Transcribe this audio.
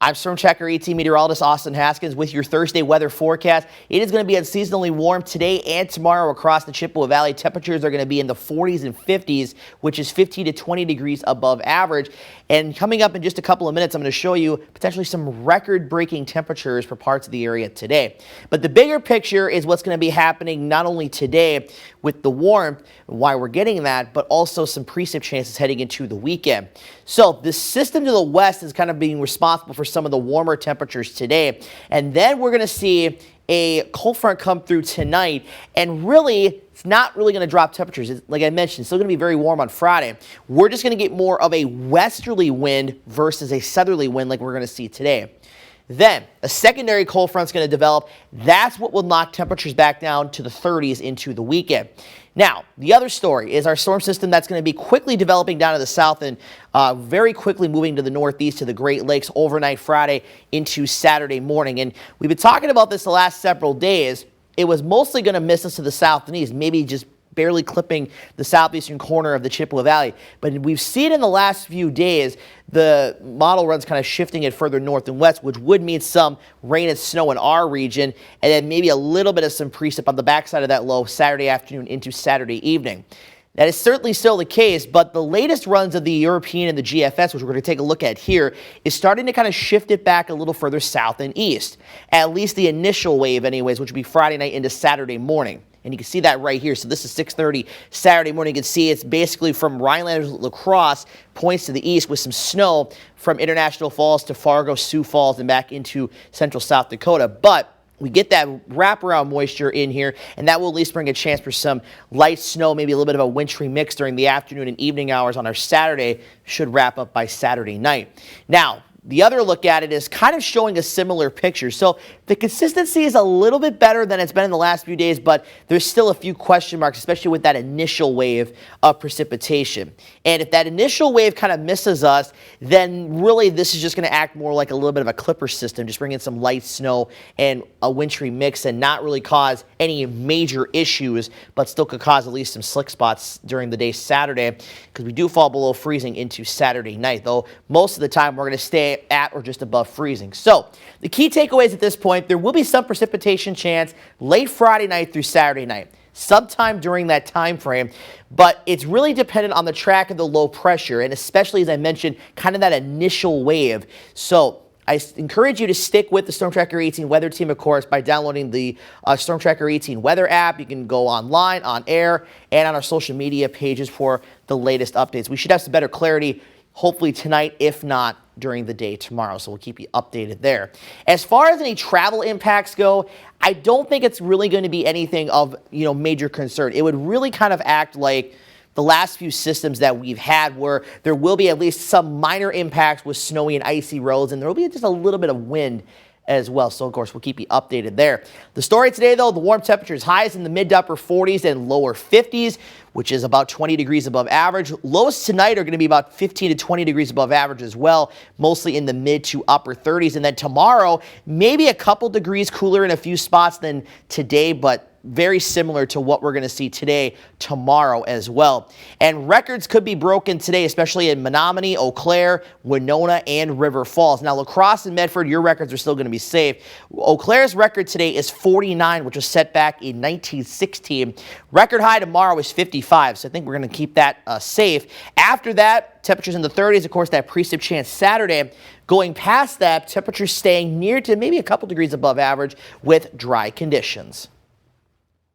I'm Storm Tracker 18 meteorologist Austin Haskins with your Thursday weather forecast. It is going to be unseasonably warm today and tomorrow across the Chippewa Valley. Temperatures are going to be in the 40s and 50s, which is 15 to 20 degrees above average. And coming up in just a couple of minutes, I'm going to show you potentially some record-breaking temperatures for parts of the area today. But the bigger picture is what's going to be happening not only today with the warmth, why we're getting that, but also some precip chances heading into the weekend. So the system to the west is kind of being responsible for some of the warmer temperatures today. And then we're going to see a cold front come through tonight, and really, it's not really going to drop temperatures. Like I mentioned, it's still going to be very warm on Friday. We're just going to get more of a westerly wind versus a southerly wind like we're going to see today. Then a secondary cold front is going to develop. That's what will knock temperatures back down to the 30s into the weekend. Now, the other story is our storm system that's going to be quickly developing down to the south and very quickly moving to the northeast to the Great Lakes overnight Friday into Saturday morning. And we've been talking about this the last several days. It was mostly going to miss us to the south and east, maybe just barely clipping the southeastern corner of the Chippewa Valley. But we've seen in the last few days the model runs kind of shifting it further north and west, which would mean some rain and snow in our region, and then maybe a little bit of some precip on the backside of that low Saturday afternoon into Saturday evening. That is certainly still the case, but the latest runs of the European and the GFS, which we're going to take a look at here, is starting to kind of shift it back a little further south and east. At least the initial wave anyways, which would be Friday night into Saturday morning. And you can see that right here. So this is 6:30 Saturday morning. You can see it's basically from Rhineland La Crosse, points to the east with some snow from International Falls to Fargo, Sioux Falls, and back into central South Dakota. But we get that wraparound moisture in here, and that will at least bring a chance for some light snow, maybe a little bit of a wintry mix during the afternoon and evening hours on our Saturday. Should wrap up by Saturday night. Now, the other look at it is kind of showing a similar picture. So the consistency is a little bit better than it's been in the last few days, but there's still a few question marks, especially with that initial wave of precipitation. And if that initial wave kind of misses us, then really this is just going to act more like a little bit of a clipper system, just bring in some light snow and a wintry mix and not really cause any major issues, but still could cause at least some slick spots during the day Saturday, because we do fall below freezing into Saturday night, though most of the time we're going to stay at or just above freezing. So the key takeaways at this point, there will be some precipitation chance late Friday night through Saturday night, sometime during that time frame, but it's really dependent on the track of the low pressure, and especially, as I mentioned, kind of that initial wave. So I encourage you to stick with the Storm Tracker 18 weather team, of course, by downloading the Storm Tracker 18 weather app. You can go online, on air, and on our social media pages for the latest updates. We should have some better clarity hopefully tonight, if not during the day tomorrow. So we'll keep you updated there. As far as any travel impacts go, I don't think it's really going to be anything of, major concern. It would really kind of act like the last few systems that we've had, where there will be at least some minor impacts with snowy and icy roads, and there will be just a little bit of wind as well. So, of course, we'll keep you updated there. The story today, though, the warm temperatures, highs in the mid to upper 40s and lower 50s, which is about 20 degrees above average. Lows tonight are going to be about 15 to 20 degrees above average as well, mostly in the mid to upper 30s. And then tomorrow, maybe a couple degrees cooler in a few spots than today, but very similar to what we're going to see today, tomorrow as well. And records could be broken today, especially in Menominee, Eau Claire, Winona, and River Falls. Now, La Crosse and Medford, your records are still going to be safe. Eau Claire's record today is 49, which was set back in 1916. Record high tomorrow is 55, so I think we're going to keep that safe. After that, temperatures in the 30s, of course, that precip chance Saturday. Going past that, temperatures staying near to maybe a couple degrees above average with dry conditions.